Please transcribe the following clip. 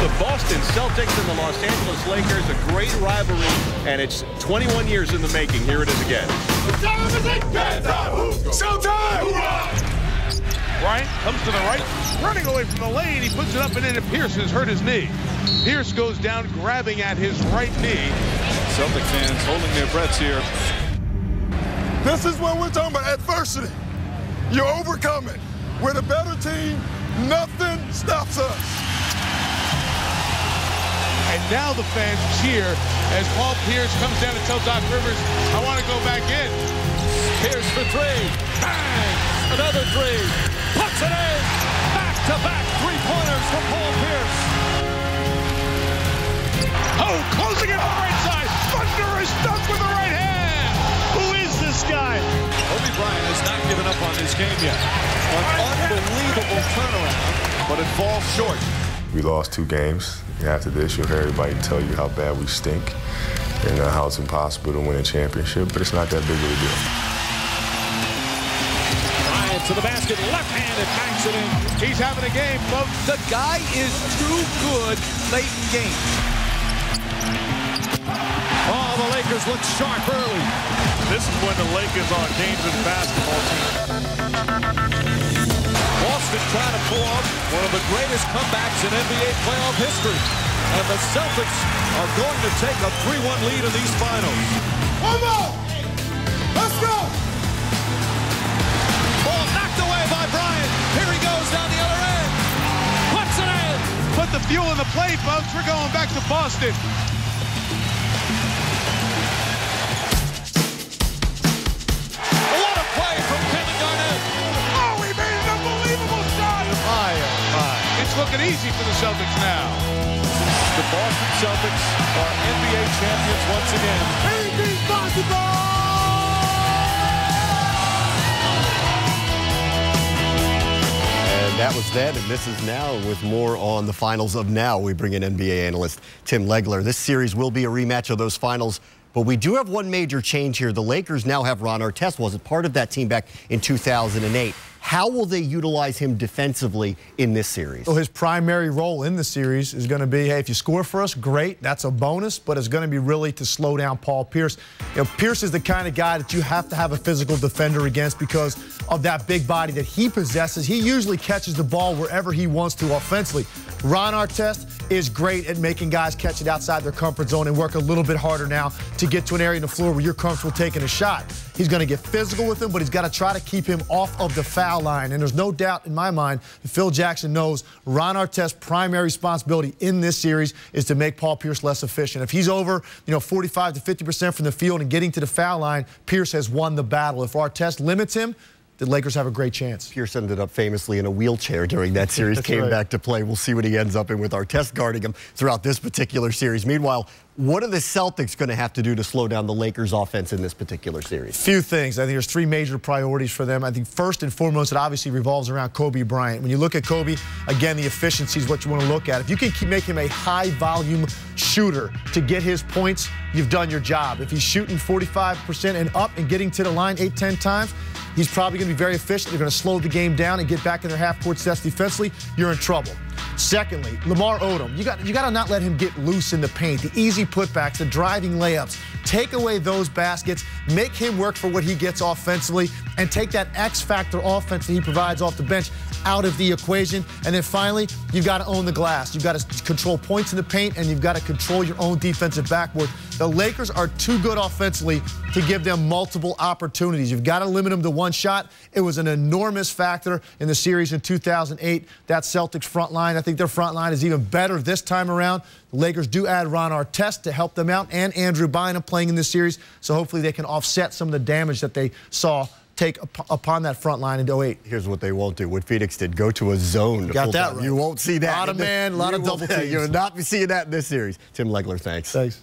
The Boston Celtics and the Los Angeles Lakers, a great rivalry, and it's 21 years in the making. Here it is again. Showtime! Bryant comes to the right, running away from the lane. He puts it up and in, and Pierce has hurt his knee. Pierce goes down, grabbing at his right knee. Celtic fans holding their breaths here. This is what we're talking about, adversity. You overcome it. We're the better team. Nothing stops us. And now the fans cheer as Paul Pierce comes down to tell Doc Rivers, I want to go back in. Pierce for three. Bang! Another three. Puts it in. Back-to-back three-pointers for Paul Pierce. Oh, closing it on the right side. Thunder is stuck with the right hand. Who is this guy? Kobe Bryant has not given up on this game yet. An unbelievable turnaround, but it falls short. We lost 2 games. And after this, you'll hear everybody tell you how bad we stink and how it's impossible to win a championship, but it's not that big of a deal. Bryant to the basket, left-handed, banks it in. He's having a game, folks. The guy is too good late in games. Oh, the Lakers look sharp early. This is when the Lakers are a dangerous basketball team. Boston trying to pull off one of the greatest comebacks in NBA playoff history. And the Celtics are going to take a 3-1 lead in these finals. Come on! Let's go! Ball knocked away by Bryant. Here he goes down the other end. Puts it in. Put the fuel in the plate, folks. We're going back to Boston. What a play from Kevin Garnett. Oh, he made an unbelievable shot. It's looking easy for the Celtics now. The Boston Celtics are NBA champions once again. Anything's possible! And that was then, and this is now. With more on the finals of now, we bring in NBA analyst Tim Legler. This series will be a rematch of those finals, but we do have one major change here. The Lakers now have Ron Artest, wasn't part of that team back in 2008. How will they utilize him defensively in this series? So his primary role in the series is going to be, hey, if you score for us, great, that's a bonus, but it's going to be really to slow down Paul Pierce. You know, Pierce is the kind of guy that you have to have a physical defender against because of that big body that he possesses. He usually catches the ball wherever he wants to offensively. Ron Artest is great at making guys catch it outside their comfort zone and work a little bit harder now to get to an area on the floor where you're comfortable taking a shot. He's going to get physical with him, but he's got to try to keep him off of the foul line. And there's no doubt in my mind that Phil Jackson knows Ron Artest's primary responsibility in this series is to make Paul Pierce less efficient. If he's over, 45 to 50% from the field and getting to the foul line, Pierce has won the battle. If Artest limits him, the Lakers have a great chance. Pierce ended up famously in a wheelchair during that series, came back to play. We'll see what he ends up in with Artest guarding him throughout this particular series. Meanwhile, what are the Celtics going to have to do to slow down the Lakers' offense in this particular series? Few things. I think there's 3 major priorities for them. I think first and foremost, it obviously revolves around Kobe Bryant. When you look at Kobe, again, the efficiency is what you want to look at. If you can make him a high-volume shooter to get his points, you've done your job. If he's shooting 45% and up and getting to the line 8-10 times, he's probably going to be very efficient. They're going to slow the game down and get back in their half-court sets defensively. You're in trouble. Secondly, Lamar Odom, you got to not let him get loose in the paint. The easy putbacks, the driving layups. Take away those baskets, make him work for what he gets offensively, and take that X-factor offense that he provides off the bench out of the equation. And then finally, you've got to own the glass. You've got to control points in the paint, and you've got to control your own defensive backboard. The Lakers are too good offensively to give them multiple opportunities. You've got to limit them to one shot. It was an enormous factor in the series in 2008. That Celtics front line, I think their front line is even better this time around. The Lakers do add Ron Artest to help them out, and Andrew Bynum playing in this series, so hopefully they can offset some of the damage that they saw take upon that front line in 08. Here's what they won't do. What Phoenix did, go to a zone. Got that right. You won't see that. A lot of man, a lot of double teams. You'll not be seeing that in this series. Tim Legler, thanks. Thanks.